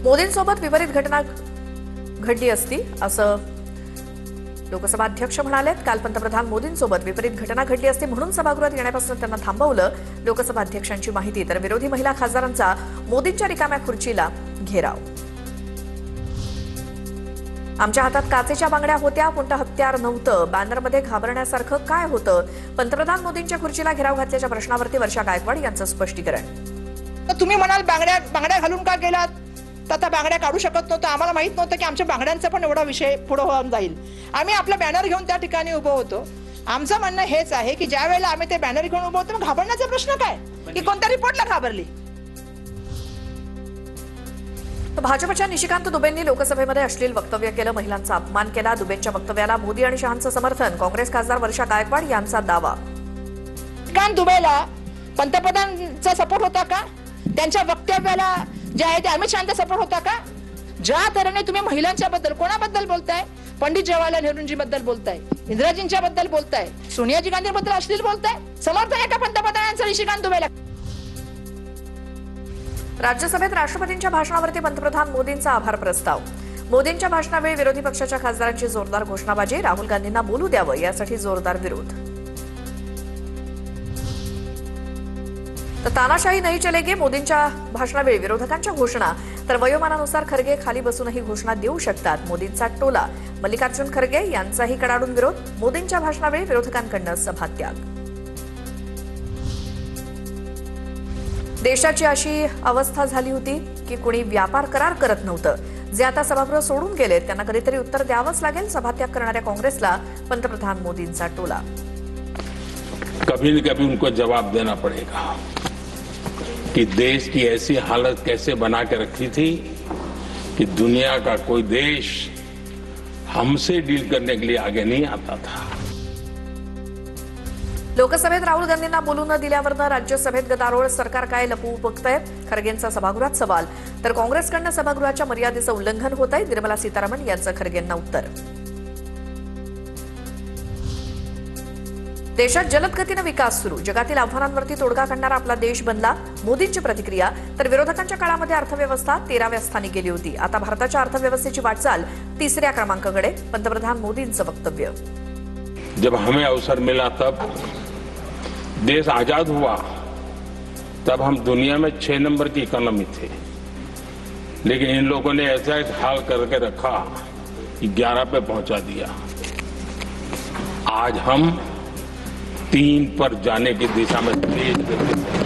मोदींसोबत विपरीत घटना घडली असती असं लोकसभा अध्यक्ष म्हणालेत। काल पंतप्रधान मोदींसोबत विपरीत घटना घडली असती म्हणून सभागृहात येण्यापासून त्यांना थांबवलं। लोकसभा अध्यक्षांची माहिती। तर विरोधी महिला खासदारांचा मोदींच्या रिकाम्या खुर्चीला घेराव। आमच्या हातात काचेच्या बांगड्या होत्या, कोणतं हत्यार नव्हतं। बॅनरमध्ये घाबरण्यासारखं काय होतं? पंतप्रधान मोदींच्या खुर्चीला घेराव घातल्याच्या प्रश्नावरती वर्षा गायकवाड यांचं स्पष्टीकरण। तुम्ही म्हणाल बांगड्या घालून का गेलात? तर आता बांगड्या काढू शकत नव्हतं। आम्हाला माहित नव्हतं की आमच्या बांगड्यांचा पण एवढा विषय पुढे होऊन जाईल। आम्ही आपला बॅनर घेऊन त्या ठिकाणी उभं होतो। आमचं म्हणणं हेच आहे की ज्या वेळेला आम्ही ते बॅनर घेऊन उभं होतो, घाबरण्याचा प्रश्न काय की कोणत्या रिपोर्टला घाबरली? भाजपच्या निशिकांत दुबेंनी लोकसभेमध्ये अश्लील वक्तव्य केलं, महिलांचा अपमान केला। दुबेंच्या वक्तव्याला मोदी आणि शहांचं समर्थन। काँग्रेस खासदार वर्षा गायकवाड यांचा दावा। निशिकांत दुबेला पंतप्रधानांचा सपोर्ट होता का? त्यांच्या वक्तव्याला जे आहे ते अमित शहांचा सपोर्ट होता का? ज्या तऱ्हेने तुम्ही महिलांच्या बद्दल कोणाबद्दल बोलताय? पंडित जवाहरलाल नेहरूंजी बद्दल बोलताय, इंदिराजींच्या बद्दल बोलताय, सोनियाजी गांधी बद्दल अश्लील बोलताय। समर्थन आहे का पंतप्रधानांचं निशिकांत दुबेला? राज्यसभेत राष्ट्रपतींच्या भाषणावरती पंतप्रधान मोदींचा आभार प्रस्ताव। मोदींच्या भाषणावेळी विरोधी पक्षाच्या खासदारांची जोरदार घोषणाबाजी। राहुल गांधींना बोलू द्यावं यासाठी जोरदार विरोध। तर तानाशाही नाही चलेगी, मोदींच्या भाषणावेळी विरोधकांच्या घोषणा। तर वयोमानानुसार खरगे खाली बसूनही घोषणा देऊ शकतात, मोदींचा टोला। मल्लिकार्जुन खरगे यांचाही कडाडून विरोध। मोदींच्या भाषणावेळी विरोधकांकडून सभात्याग। देशाची अशी अवस्था झाली होती की कोणी व्यापार करार करत नव्हतं। जे आता सभागृह सोडून गेलेत त्यांना कधीतरी उत्तर द्यावंच लागेल। सभात्याग करणाऱ्या काँग्रेसला पंतप्रधान मोदींचा टोला। कभी न कभी उनको जवाब देना पड़ेगा कि देश की ऐसी हालत कैसे बना के रखी थी कि दुनिया का कोई देश हमसे डील करने के लिए आगे नहीं आता था। लोकसभेत राहुल गांधींना बोलू न दिल्यावरनं राज्यसभेत गदारोळ। सरकार काय लपवू बघतंय? खरगेंचा सभागृहात सवाल। तर काँग्रेसकडनं सभागृहाच्या मर्यादेचं उल्लंघन होत आहे। निर्मला सीतारामन यांचं खरगेंना उत्तर। देशात जलद गतीनं विकास सुरू। जगातील आव्हानांवरती तोडगा काढणारा आपला देश बनला। मोदींची प्रतिक्रिया। तर विरोधकांच्या काळामध्ये अर्थव्यवस्था 13व्या स्थानी गेली होती। आता भारताच्या अर्थव्यवस्थेची वाटचाल 3ऱ्या क्रमांकाकडे। पंतप्रधान मोदींचं वक्तव्य। जब हमें अवसर मिला तब देश आजाद हुआ, तब हम दुनिया में 6 नंबर की इकोनॉमी थे, लेकिन इन लोगों ने ऐसा एक हाल करके रखा कि 11 पे पहुंचा दिया। आज हम 3 पर जाने की दिशा में तेज गति से